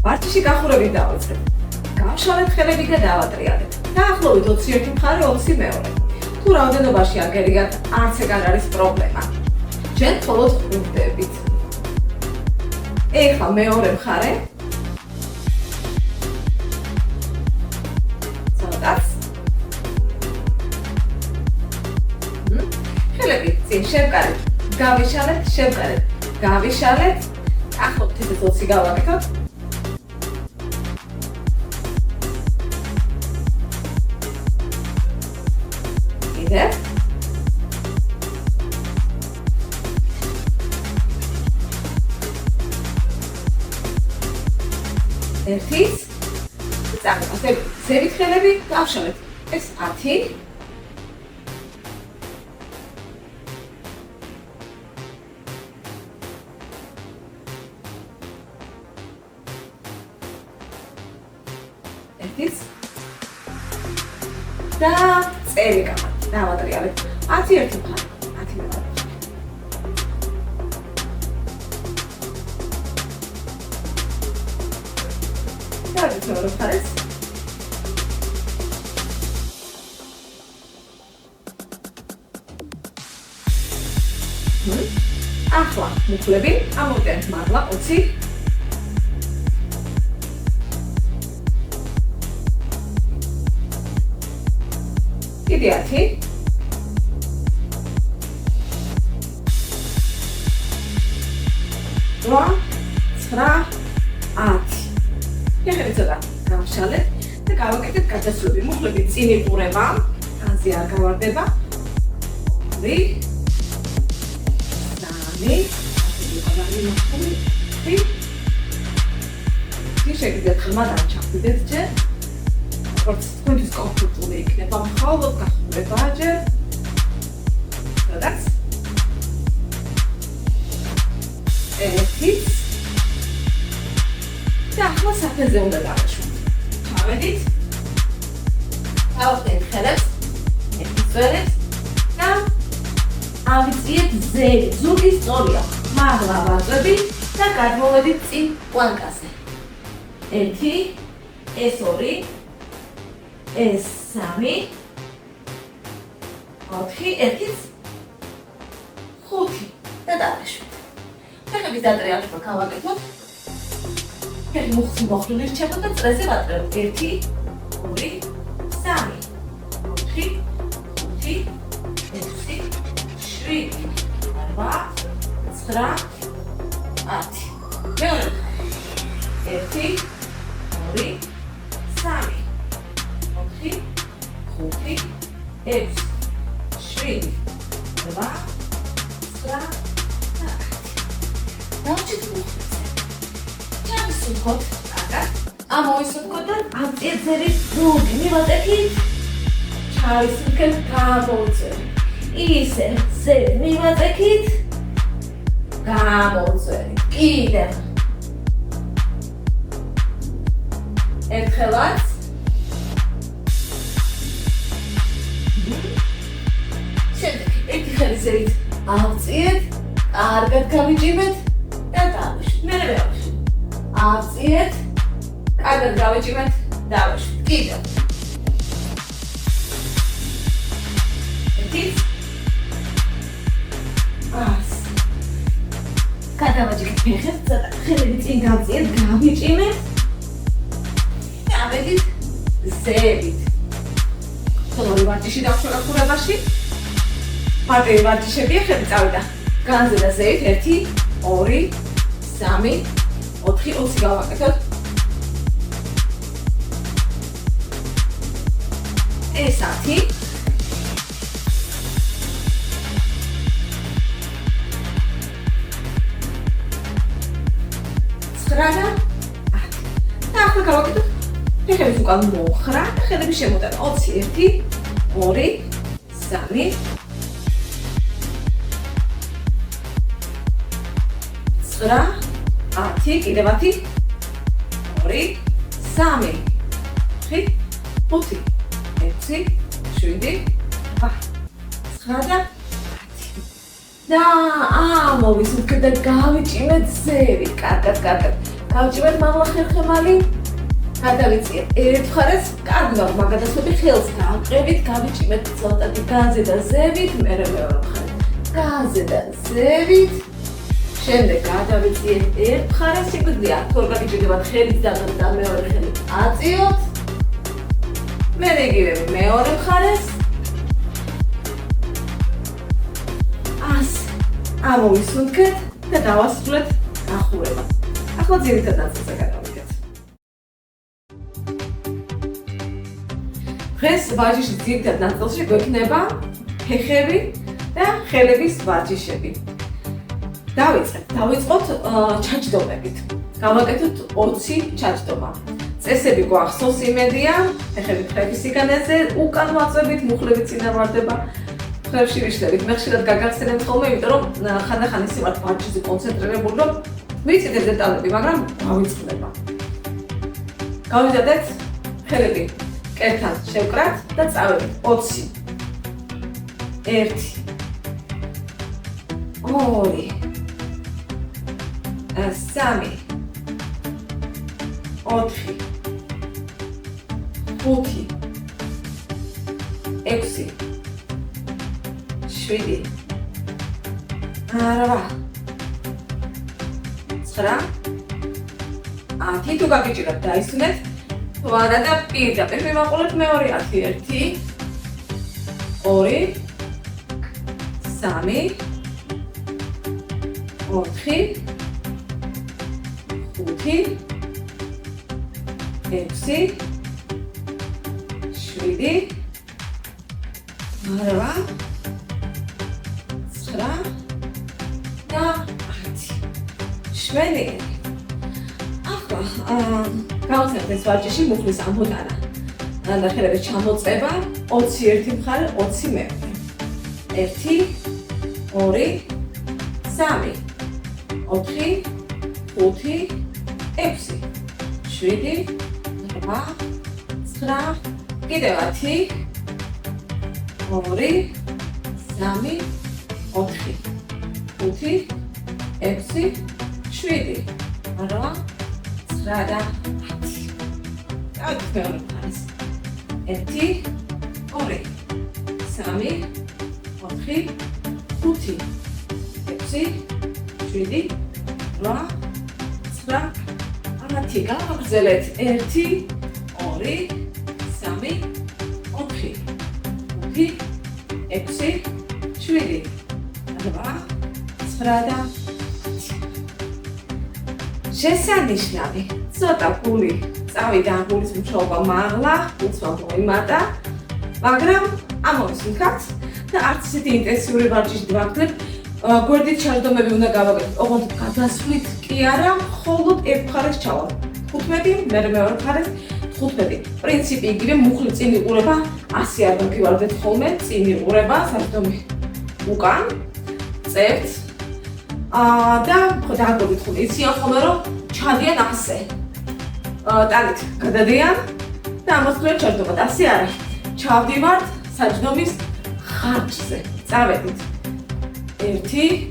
ვარჯიში გახურებით დავიწყებ. გავშალეთ ხელები და დავატრიალეთ. დაახლოებით 21 მხარე 20 მეორე. თუ რაოდენობაში აგერიგათ, არც ეგ არ არის პრობლემა. ჩვენ მხოლოდ ხვდებით. ეხლა მეორე მხარე. ცოტაც. ხელები წინ შევკარეთ. გავიშალეთ, შევკარეთ. გავიშალეთ. ახლობთ ისე 20 გავაკეთოთ. კიდევ. ერთის. წამოყავთ. ზევით ხელები გავშალეთ. ეს 10. და წერი დავატრიალეთ. 10 ერთი მხარე, 10 მეორე. დავით მეორე მხარეს. ახლა მუხლები ამოვიტანეთ მაღლა 20. კიდე 10. რვა, 9, 10. ეხლა ცოტა გავშალეთ და გავაკეთეთ გადასვლები. მუხლები წინ იყურება, განზე არ გავარდება. 2, 3, შეგიძლიათ ხმა დაჩახდეთ ჯერ. თქვენთვის კომფორტული იქნება მხოლოდ გახურება ჯერ. სადაც? ერთიც. და ახლა საფენზე უნდა დავაშვათ. ჩავედით. დავახდენთ ხელებს. ერთის წვერებს და ავიწიეთ ზევით. ზურგი სწორია. მაღლა ვაწვევით და გადმოვედით წინ პლანკაზე. 1, ეს 2, ეს 3, 4, ერთიც, 5 და დავაშვით. ფეხების დატრიალება გავაკეთოთ. ფეხი მუხლი მოხდული რჩება და წრეზე ვატრევთ. 1, 2, 3, 4, 5, 6, 7, 8, 9, 10. მეორე. 1, 2, 3, 4, 5, 6, 7, 8, 9, 10. დავჭით მუხლებზე. ჩავისუნთქოთ, კარგად. ამოვისუნთქოთ და ამწიეთ ზევის ზურგი. მივაწექით. ჩავისუნთქეთ, გამოვწევით. ისე ზევით მივაწექით. გამოვწევით. კიდევ. ერთხელაც. შემდეგ ერთი ხელი ზევით ავწიეთ, კარგად გავიჭიმეთ და დავაშვით. მერე ვავაშვით. ავწიეთ, კარგად გავიჭიმეთ, დავაშვით. კიდევ. ერთიც. გადავაჭირეთ ფეხებს, ცოტა ხელები წინ გავწიეთ, გავიჭიმეთ. ავედით ზევით. ხოლმე ვარჯიში დავხვრა ხურებაში. მარტივი ვარჯიშებია, ხელი წავიდა. განზე და ზევით 1, 2, 3, 4, 20 გავაკეთოთ. ეს 10. სტრადა. და ახლა გავაკეთოთ. ფეხების უკან მოხრა და ხელები შემოტანა. 21, 2, 3, 9, 10, კიდევ 10, 2, 3, 4, 5, 6, 7, 8, 9 და 10. და ამოვისუნთქეთ და გავიჭიმეთ ზევით. კარგად. გავჭირეთ მამლა ხერხემალი. გადავიწიეთ ერთ მხარეს, კარგად მაგადასვები ხელს გავყევით, გავიჭიმეთ ცოტათი განზე და ზევით, მერე მეორე მხარეს. განზე და ზევით. შემდეგ გადავიწიეთ ერთ მხარეს, სიკვდილი აქ თუ არ გაგიჭირდებათ ხელით და მეორე ხელით აწიოთ. მერე იგივე მეორე მხარეს. ამოვისუნთქეთ და დავასრულეთ ახურება. ახლა ძირითად ნაწილზე გადავიდეთ. დღეს ვარჯიშის ძირითად ნაწილში გვექნება ფეხები და ხელების ვარჯიშები. დავიწყოთ ჩაჯდომებით. გავაკეთოთ 20 ჩაჯდომა. წესები გვახსოვს იმედია, ფეხები ფრების სიგანეზე, უკან ვაწვევით, მუხლები წინა ვარდება. ხერხში ვიშლებით. მე ხშირად გაგახსენებთ ხოლმე, იმიტომ რომ ხანდახან ისე ვართ ვარჯიშზე კონცენტრირებული, რომ ვიცით ეს დეტალები, მაგრამ გავიწყდება. გავიზარდეთ ხელები კერთან შევკრათ და წავედით 20. 1 2 3 4 5 6 7 8 9 10 თუ გაგიჭირებთ დაისვენეთ თუ არა და პირდაპირ მივაყოლეთ მეორე 10 1 2 3 4 5 6 7 8 და 10. შვენიერი. ახლა გავხსენებთ ეს ვარჯიში მუხლის ამოტანა. და ხელების ჩამოწება 21 მხარე 20 მეტრი. 1 2 3 4 5 6 7 8 9 კიდევ 10 2 3 4 5 6 7 8 9 და 10. დავით მეორე მხარეს. 1 2 3 4 5 6 7 8 9 10. გავაგრძელეთ 1 2 3 4 5 6 7 8 9 და შესანიშნავი ცოტა გული წავიდა გულის მუშაობა მაღლა უცბად მოიმატა მაგრამ ამოვისუნთქავთ და არც ისეთი ინტენსიური ვარჯიში ვაგრძელებთ გვერდით ჩაჯდომები უნდა გავაკეთოთ ოღონდ გადასვლით კი არა მხოლოდ ერთ მხარეს ჩავალ 15 მე მეორე მხარეს 15 პრინციპი იგივე მუხლი წინ იყურება 100 არ გავივარდეთ ხოლმე წინ იყურება საჯდომი უკან წერთ და დააგდებით ხოლმე იციან ხოლმე რომ ჩადიან ასე ტანით გადადიან და ამასწორად ჩაჯდომად ასე არა ჩავდივართ საჯდომის ხარჯზე წავედით 1 2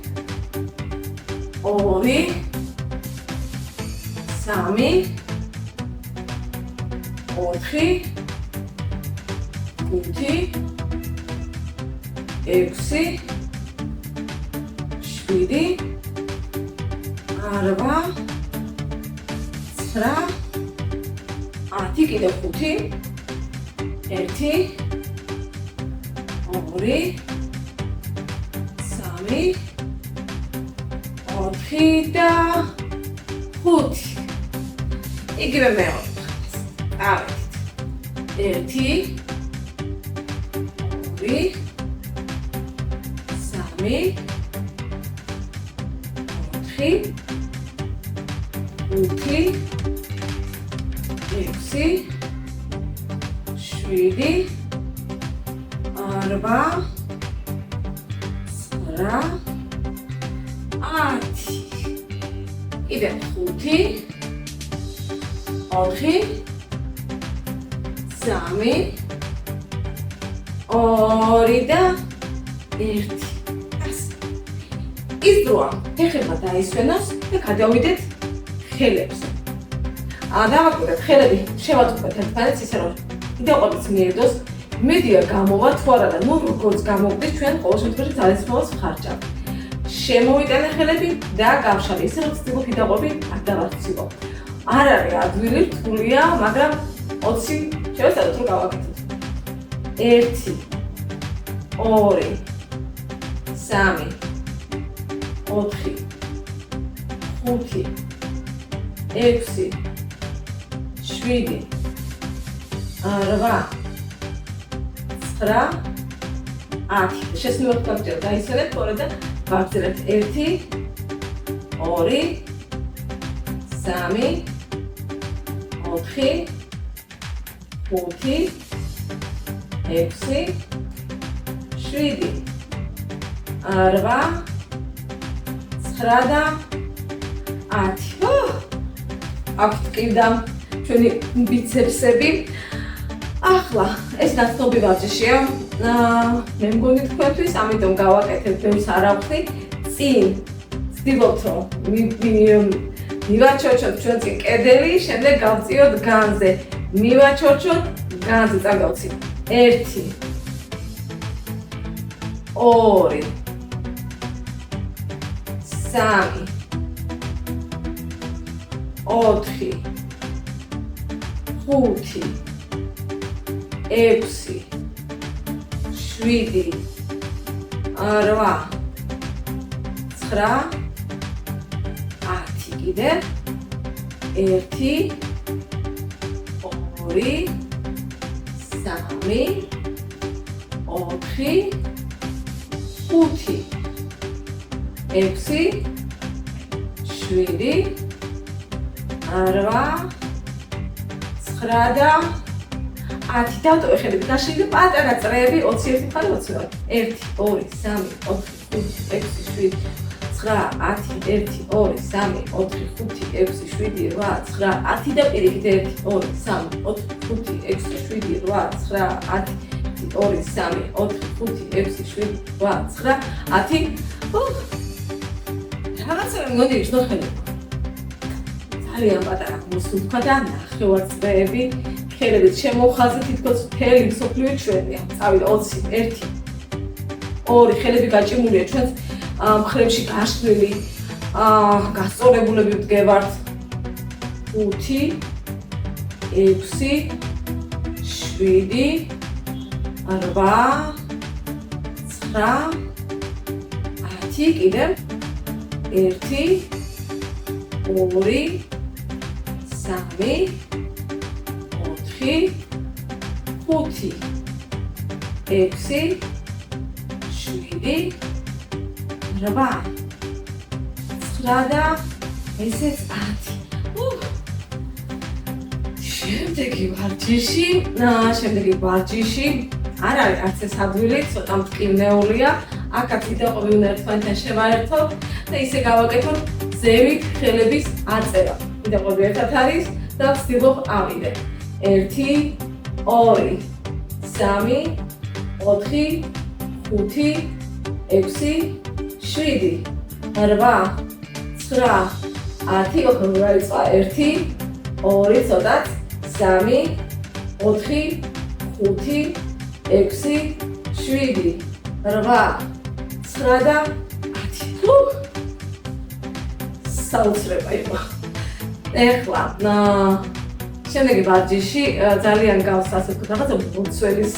3 4 5 6 7 8 9 10 კიდევ 5 1 2 3 4 და 5 იგივე მეორე ავედით 1 2 3 4 5 6 7 8 9 კიდევ 5 4 3 2 და 1 ის დროა ფეხებმა დაისვენოს და გადავიდეთ ხელებზე დავაკვირდეთ ხელები შევაწყვეტ ერთმანეთს ისე რომ იდეყობის მიედოს მედია გამოვა თუ არა და ნუ როგორც გამოვიდეს ჩვენ ყოველ შემთხვევაში ძალისხმევას ვხარჯავ. შემოვიტანე ხელები და გავშალე ისე რომ ვცდილობ იდეყობი არ დავარწივო. არ არის ადვილი რთულია, მაგრამ 20 შევეცადოთ რომ გავაკეთოთ. 1 2 3 4 5 6 7 8 9 10 შესნევად გავჭერ დაისვენეთ თორე და ვაგრძელებთ 1 2 3 4 5 6 7 8 9 და 10 აქვთ კიდე ჩვენი ბიცეპსები ახლა ეს ნაცნობი ვარჯიშია მე მგონი თქვენთვის ამიტომ გავაკეთებ ბევრს არ ავხდი წინ ვცდილობთ რომ მივაჩორჩოთ ჩვენ წინ კედელი შემდეგ გავწიოთ განზე მივაჩორჩოთ განზე წაგავცი 1 2 3 4 5 6 7 8 9 10 კიდე 1 2 3 4 5 6 7 8 9 და 10 დავტოვე ხელები გაშლილი პატარა წრეები 21 მხარე 22 1 2 3 4 5 6 7 9 10 1 2 3 4 5 6 7 8 9 10 და პირიქით 1 2 3 4 5 6 7 8 9 10 2 3 4 5 6 7 8 9 10 რაღაცა მგონი ისნო ხელები ძალიან პატარა მოსულქა და ნახევარწრეები ხელებით შემოვხაზეთ თითქოს მთელი მსოფლიო ჩვენია. წავიდა 20 1 2 ხელები გაჭიმულია ჩვენს მხრებში გაშლილი გასწორებულები ვდგევართ 5 6 7 8 9 10 კიდე 1 2 3 5 6 7 8 9 და ესეც 10 შემდეგი ვარჯიში არ არის არც ეს ადვილი ცოტა მტკივნეულია აქაც იდეყობი უნდა ერთმანეთთან შევაერთოთ და ისე გავაკეთოთ ზევით ხელების აწერა იდეყობი ერთად არის და ვცდილობ ავიდე 1 2 3 4 5 6 7 8 9 10 ოღონდ რაიწყა 1 2 ცოტაც 3 4 5 6 7 8 9 და 10 საოცრება იყო ეხლა შემდეგი ვარჯიში ძალიან გავს ასე ვთქვათ რაღაცა ბურცველის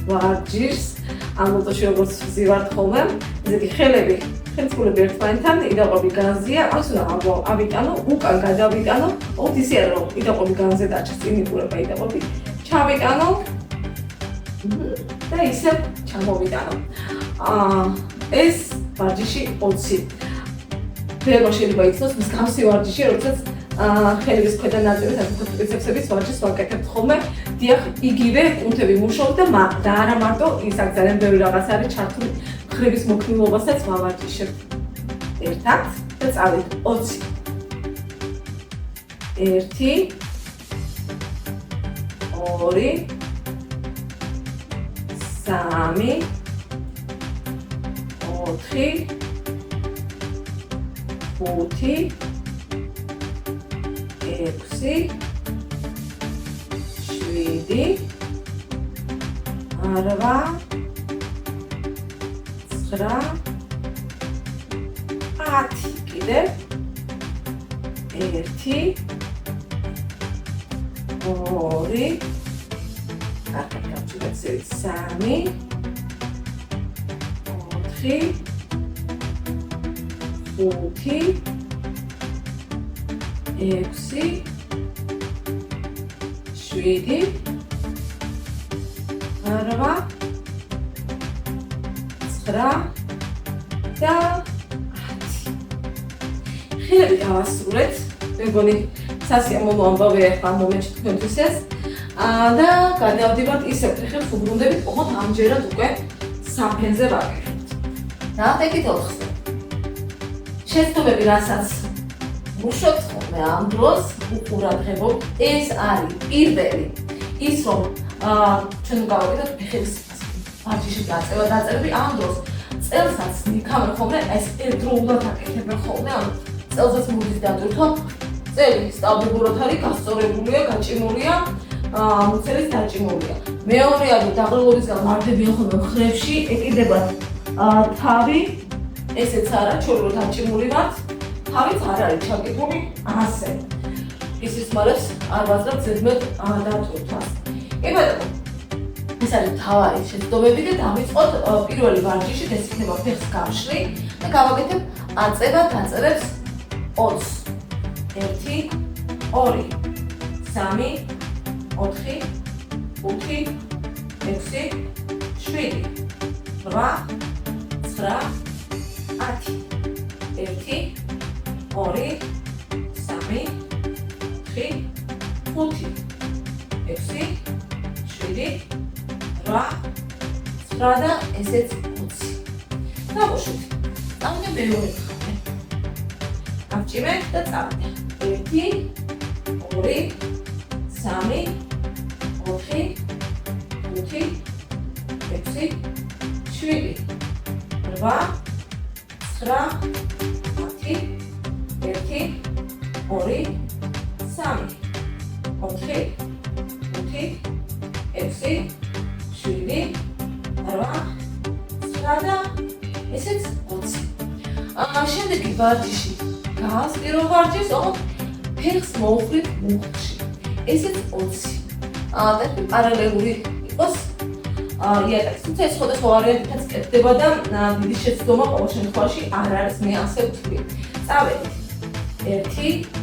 ვარჯიშს ამ მოტოში როგორც ვზივართ ხოლმე ესეთი ხელები ხელმწიფულები ერთმანეთთან იდეყობი განზეა ამას უნდა ავიტანო უკან გადავიტანო ოღონდ ისე არა რომ იდეყობი განზე დაჭრს წინ იყურება იდეყობი ჩავიტანო და ისე ჩამოვიტანო ეს ვარჯიში 20 ბევრი შეიძლება იცნოს მსგავსი ვარჯიში როდესაც ხელების ქვედა ნაწილის ასე ვთქვათ ტრიცეპსების ვარჯიშს ვაკეთებთ ხოლმე დიახ იგივე კუნთები მუშაობთ და არა მარტო ის აქ ძალიან ბევრი რაღაც არის ჩართული მხრების მოქნილობასაც ვავარჯიშებთ ერთად და წავიდეთ 20 1 2 3 4 5 6 7 8 9 10 კიდევ 1 2 კარგად გავწევთ 3 4 5 6 7 8 9 და 10 ხილები დავასრულეთ მეგონი სასიამოვნო ამბავია ახლა ამ მომენტში თქვენთვის ეს და გადავდივართ ისევ ხილს უბრუნდებით ოღონდ ამჯერად უკვე საფენზე ვაკეთებთ ნახეთ 4-ზე შეცდომები რასაც მუშოთ ხოლმე ამ დროს უყურადღებობთ ეს არის პირველი ის რომ ჩვენ გავაკეთოთ ფეხების ვარჯიშის დაწერები ამ დროს წელსაც მიქამენ ხოლმე ეს ერთდროულად აკეთებენ ხოლმე ამ წელსაც მოდის დატვირთვა წელი სტაბილურად არის გასწორებულია გაჭიმულია მუცელის დაჭიმულია მეორეა რომ დაღრილობისგან ვარდებიან ხოლმე მხრებში ეკიდებათ თავი ესეც არა ჩვენ რო დაჭიმული ვართ თავიც არ არის ჩაკიდული ასე ისის მალებს არ ვაძლევთ ზედმეტ დატვირთვას ებატონო ეს არის თავარი შეცდომები და დავიწყოთ პირველი ვარჯიშით ეს იქნება ფეხს გამშლი და გავაკეთებ აწევა დაწერებს 20 1 2 3 4 5 6 7 8 9 10 1 2 3 4 5 6 7 8 9 და ესეც 20 დავუშვით ამიტომ მეორე ხმე გავჭიმეთ და წავიდე 1 2 3 4 5 6 7 8 9 10 1 2 3 4 5 6 7 8 9 და ესეც 20 შემდეგი ვარჯიში გას პირველ ვარჯიშს ოღონდ ფეხს მოუხვრით მუხლში ესეც 20 და პარალელური იყოს იატაკს თუმცა ეს სხვადასხვა ვარიანტითაც კეთდება და დიდი შეცდომა ყოველ შემთხვევაში არ არის მე ასე ვთვლი წავედით 1 2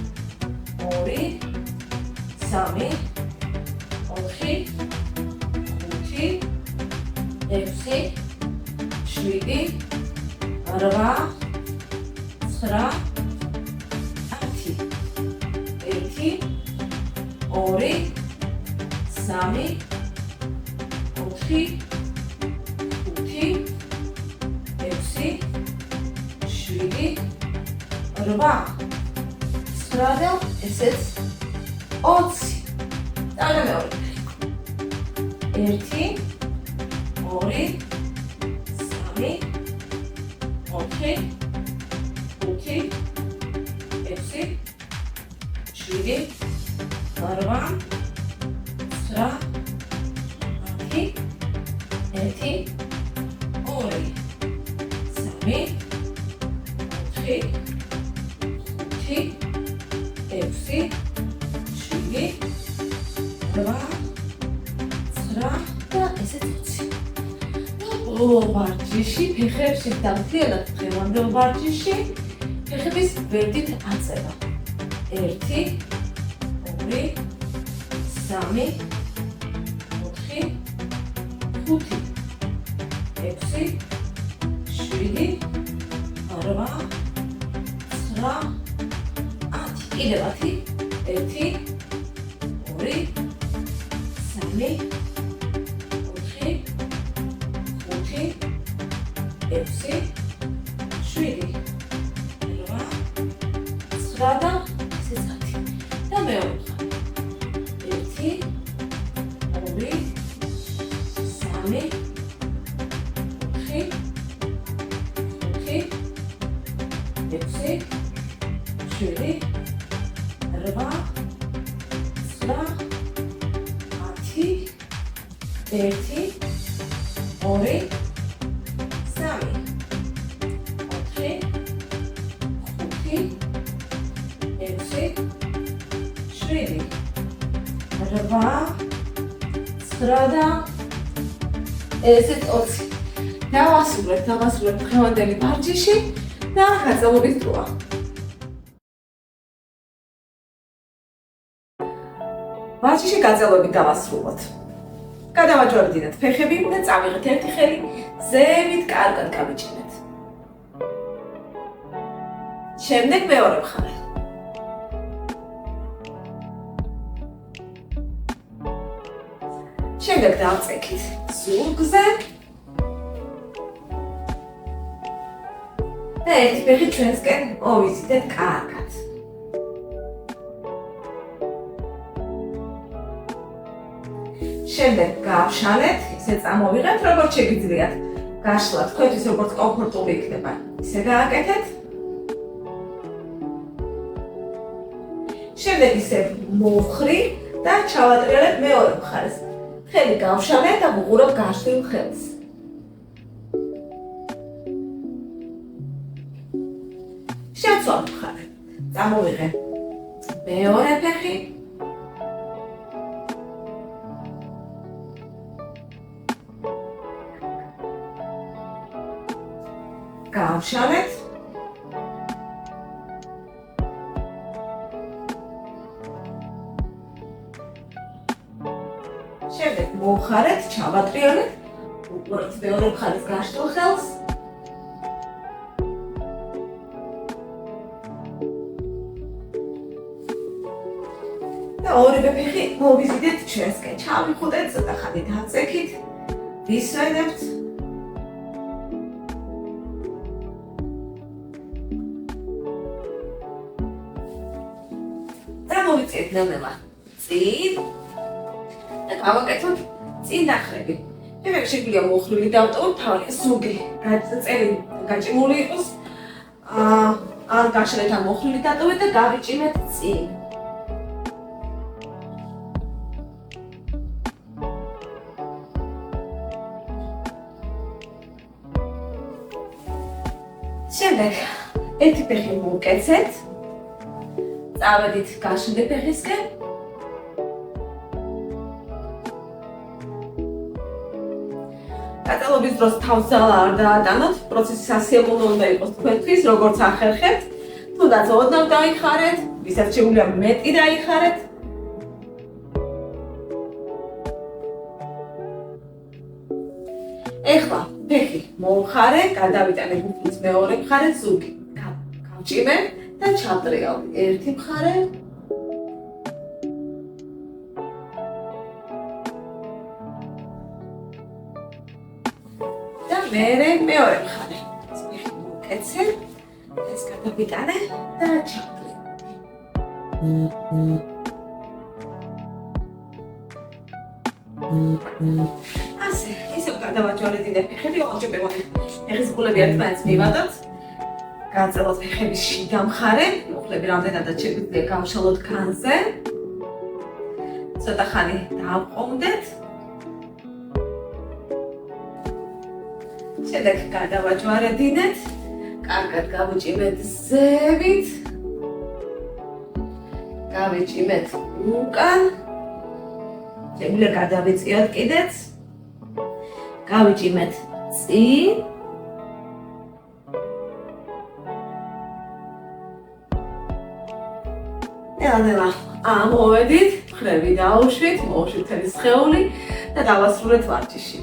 3 4 5 6 7 8 9 10 1 2 3 4 5 6 7 8 9 ესეც 20 და მეორე 1 2 3 4 5 6 7 8 9 10 1 2 3 4 5 6 7 8 9 და ესეც 20 ვარჯიში ფეხებში დამთლიანად დღევანდელ ვარჯიში ფეხების გვერდით აწევა 1 2 3 4 5 6 7 8 9 10 კიდევ 10 1 2 3 6 7 8 9 და ესეც 10 და მეორე 1 2 3 4 5 6 7 8 1 2 3 4 5 6 7 8 9 და ესეც 20. დავასრულებთ დღევანდელი ვარჯიში და გაწევობის დროა. ვარჯიში გაწევებით დავასრულოთ. გადავაჯვარდინეთ ფეხები და წავიღეთ ერთი ხელი ზევით კარგად გავიჭიმეთ. შემდეგ მეორე მხარე. შემდეგ დავწექით ზურგზე და ერთი ფეხი ჩვენსკენ მოვიზიდეთ კარგად. შემდეგ გავშალეთ, ისე წამოვიღეთ, როგორც შეგიძლიათ. გაშლა თქვენთვის როგორც კომფორტული იქნება, ისე გააკეთეთ. შემდეგ ისე მოვხრი და ჩავატრიალებ მეორე მხარეს. ხელი გავშალეთ და ვუყურებ გაშლილ ხელს. შევცვალ მხარე. წამოვიღე მეორე ფეხი. გავშალეთ. შემდეგ მოვხარეთ, ჩავატრიალეთ, უყურებთ მეორე მხარის გაშლილ ხელს. და ორივე ფეხი მოვიზიდეთ ჩვენსკენ. ჩავიხუტეთ, ცოტა ხანი დავწექით, ვისვენებთ. და მოვიწიეთ ნელ-ნელა წინ. და გავაკეთოთ წინ დახრები. შემდეგ შეგვიძლია მოხრილი დავტოვოთ, თავი ზურგი გაჭიმული იყოს. ან გაშლეთ ან მოხრილი დატოვეთ და გავიჭიმეთ წინ. შემდეგ ერთი ფეხი მოვკეცეთ. წავედით გაშლილი ფეხისკენ. გაწევობის დროს თავს ძალა არ დაატანოთ, პროცესი სასიამოვნო უნდა იყოს თქვენთვის, როგორც ახერხებთ. თუნდაც ოდნავ დაიხარეთ, ვისაც შეუძლია მეტი დაიხარეთ. ეხლა ფეხი მოვხარე, გადავიტანე გუფრის მეორე მხარე, ზურგი გავჭიმე და ჩავტრიალდი ერთი მხარე. და მეორე მხარე. ეს ფეხი მოვკეცე, ეს გადავიტანე და ჩავტრიალდი. ასე, ისევ გადავაჯვარედინე ფეხები, ოღონდ ფეხის ღულები ერთმანეთს მივადოთ. გავწევოთ ფეხების შიგა მხარე, უხლები რამდენადაც შეგვიძლია გავშალოთ განზე. ცოტა ხანი დავყომდეთ. შემდეგ გადავაჯვარედინეთ, კარგად გავუჭიმეთ ზევით. გავიჭიმეთ უკან. შეგვიძლია გადავიწიოთ კიდეც. გავიჭიმეთ წინ. ნელა ამოვედით, მხრები დაუშვით, მოვუშვით თელი სხეული და დავასრულეთ ვარჯიში.